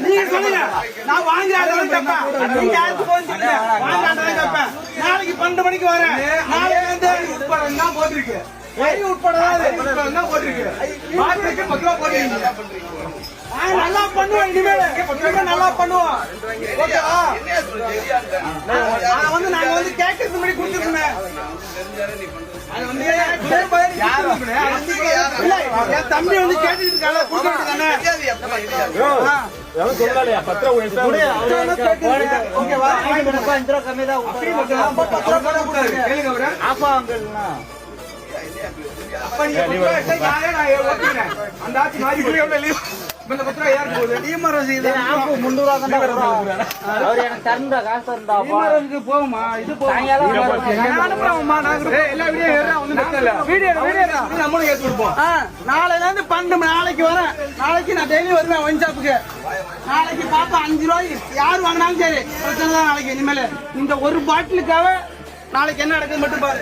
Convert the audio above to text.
நீங்க சொல்லுங்க. நான் வாங்குறாங்க கேட்பேன். நீங்க யாருக்கு போன் சொல்லுங்க. வாங்குறாங்க கேட்பேன். நாளைக்கு 12 மணிக்கு வரேன். நாளைக்கு வந்து உட்படம் தான் போட்டிருக்கு. உட்படம் தான் போட்டிருக்கு. மார்க்கெட்டுக்கு 10 ரூபா போடுறீங்க. நல்லா பண்ணுவோம். இனிமேல் நல்லா பண்ணுவோம். ஓகேவா? வந்து நாங்க வந்து கேட்கறது முன்னாடி கொடுத்துருக்கோம். அது வந்து என் தம்பி வந்து கேட்டு இருக்காங்க. போகுமா இது நாளைல இருந்து 12 நாளைக்கு வரேன். நாளைக்கு நான் டெய்லி வருவேன் ஒயின் ஷாப்புக்கு. நாளைக்கு பார்த்தா 5 ரூபாய்க்கு யார் வாங்கினாலும் சரி பிரச்சனை தான். நாளைக்கு இனிமேல் இந்த ஒரு பாட்டிலுக்காக நாளைக்கு என்ன நடக்குது மட்டும் பாரு.